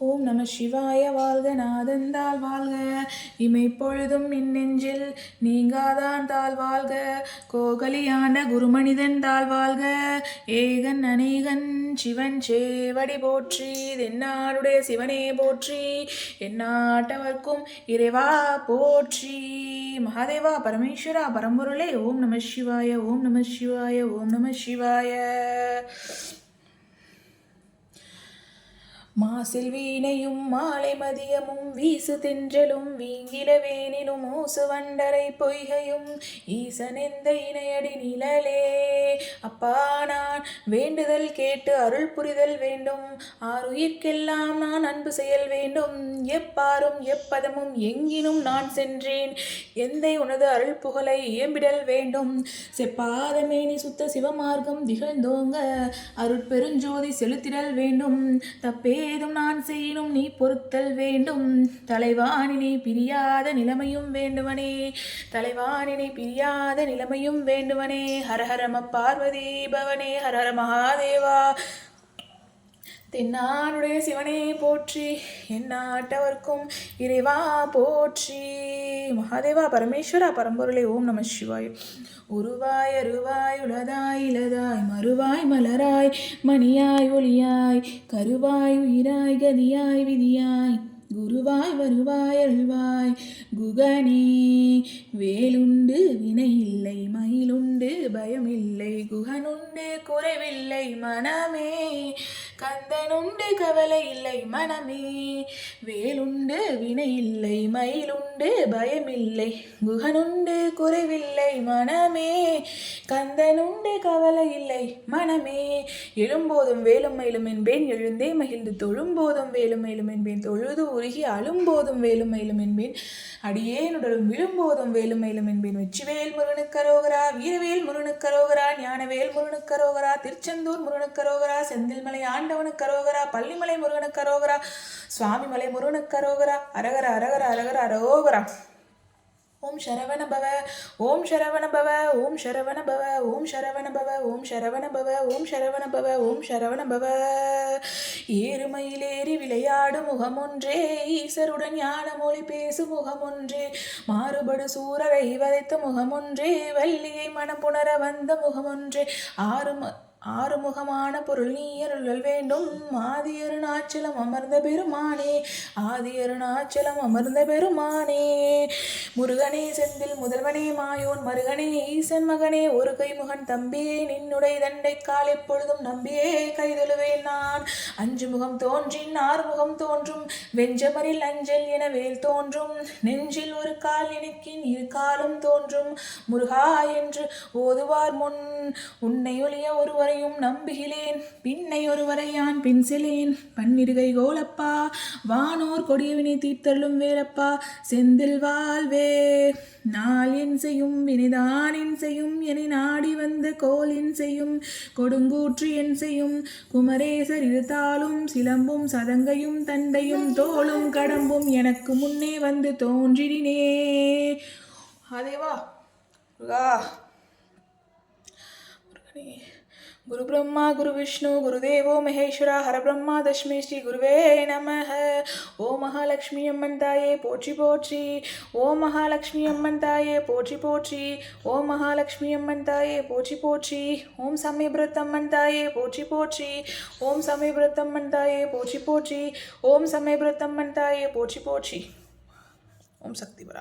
ஓம் நம சிவாய வாழ்க நாதந்தால் வாழ்க இமைப்பொழுதும் நெஞ்சில் நீங்காதான் தாழ் வாழ்க கோகலியான குருமனிதன் தாழ் வாழ்க ஏகன் அநேகன் சிவன் சேவடி போற்றி தென்னாடுடைய சிவனே போற்றி எந்நாட்டவர்க்கும் இறைவா போற்றி. மகாதேவா பரமேஸ்வரா பரம்பொருளே ஓம் நம சிவாய ஓம் நம சிவாய ஓம் நம சிவாய. மாசில் வீணையும் மாலை மதியமும் வீசு தென்றலும் வீங்கிலவேனிலும் ஊசு வண்டரை பொய்கையும் ஈசனெந்த இணையடி நிழலே. அப்பா நான் வேண்டுதல் கேட்டு அருள் புரிதல் வேண்டும், ஆறுயிர்க்கெல்லாம் நான் அன்பு செயல் வேண்டும். எப்பாரும் எப்பதமும் எங்கினும் நான் சென்றேன், எந்தை உனது அருள் புகழை இயம்பிடல் வேண்டும். செப்பாதமேனி சுத்த சிவமார்க்கம் திகழ்ந்தோங்க அருட்பெருஞ்சோதி செலுத்திடல் வேண்டும். தப்பேதும் நான் செய்யணும் நீ பொறுத்தல் வேண்டும், தலைவானினை பிரியாத நிலைமையும் வேண்டுவனே, தலைவானினை பிரியாத நிலைமையும் வேண்டுவனே. ஹரஹரம பார்வதி பவனே ஹரஹர மகாதேவா. தென்னாடுடைய சிவனே போற்றி எந்நாட்டவர்க்கும் இறைவா போற்றி. மகாதேவா பரமேஸ்வரா பரம்பொருளே ஓம் நம சிவாய். உருவாய் அருவாய் உளதாய் இலதாய் மறுவாய் மலராய் மணியாய் ஒளியாய் கருவாய் உயிராய் கதியாய் விதியாய் குருவாய் வருவாய் அருள்வாய் குகனே. வேலுண்டு வினையில்லை மயிலுண்டு பயமில்லை குகனுண்டு குறைவில்லை மனமே, கந்தனுண்டு கவலை இல்லை மனமே. வேலுண்டு வினையில்லை மயிலுண்டு பயமில்லை குகனுண்டு குறைவில்லை மனமே, கந்தனுண்டு கவலை இல்லை மனமே. எழும்போதும் வேலும் மயிலும் என்பேன் எழுந்தே மகிழ்ந்து தொழும்போதும் வேலும் மயிலும் என்பேன் தொழுது உருகி அழும்போதும் வேலும் மயிலும் என்பேன் அடியேனுடலும் விழும்போதும் வேலும் மயிலும் என்பேன். வெற்றிவேல் முருகனுக்கரோகரா வீரவேல் முருகனுக்கரோகரா ஞானவேல் முருகனுக்கரோகரா திருச்செந்தூர் முருகனுக்கரோகரா செந்தில்மலை ஆண்டவனுக்கரோகரா பள்ளிமலை முருகனுக்கரோகரா சுவாமிமலை முருகனுக்கரோகரா அரகர அரகர அரகர அரோகரா. ஓம் சரவண பவ ஓம் சரவண பவ ஓம் சரவண பவ ஓம் சரவண பவ ஓம் சரவண பவ ஓம் சரவண பவ ஓம் சரவண பவ. ஏறுமயிலேறி விளையாடும் முகமொன்றே, ஈசருடன் ஞான மொழி பேசும் முகமொன்றே, மாறுபடு சூரரை வதைத்த முகமொன்றே, வள்ளியை மனப்புணர வந்த முகமொன்றே, ஆறுமுகமான பொருள் நீ அருளல் வேண்டும். ஆதி அருணாச்சலம் அமர்ந்த பெருமானே, ஆதி அருணாச்சலம் அமர்ந்த பெருமானே. முருகனே செந்தில் முதல்வனே மாயோன் மருகனே ஈசன் மகனே ஒரு கைமுகன் தம்பியே, நின்னுடை தண்டை கால் எப்பொழுதும் நம்பியே கைதொழுவேன் நான். அஞ்சு முகம் தோன்றின் ஆறுமுகம் தோன்றும், வெஞ்சமரில் அஞ்சல் என வேல் தோன்றும், நெஞ்சில் ஒரு கால் நினைக்கின் இரு காலும் தோன்றும். முருகா என்று ஓதுவார் முன் உன்னை ஒளிய ஒருவரையும் நம்புகிலேன், பின்னை ஒருவரை யான் பின் செலேன். பன்னிருகை கோலப்பா வானோர் கொடியவினை தீர்த்தள்ளும் வேலப்பா, செந்தில் வாழ்வே நாள் என் செய்யும் வினைதான் என் செய்யும், என நாடி வந்த கோல் என் செய்யும், கொடுங்கூற்று என் செய்யும். குமரேசர் இருத்தாலும் சிலம்பும் சதங்கையும் தண்டையும் தோளும் கடம்பும் எனக்கு முன்னே வந்து தோன்றினே. அதேவா முருகா. குரு பிரம்மா குரு விஷ்ணு குருதேவோ மகேஸ்வரா ஹர பிரம்மா தஸ்மை ஸ்ரீ குருவே நமஹ. ஓ மகாலட்சுமி அம்மன் தாயே போற்றி போற்றி, ஓ மகாலட்சுமி அம்மன் தாயே போற்றி போற்றி, ஓ மகாலட்சுமி அம்மன் தாயே போற்றி போற்றி. ஓம் சமயபுரத்தம்மன் தாயே போற்றி போற்றி, ஓம் சமயபுரத்தம்மன் தாயே போற்றி போற்றி, ஓம் சமயபுரத்தம்மன் தாயே போற்றி போற்றி. ஓம் சக்தி வரா.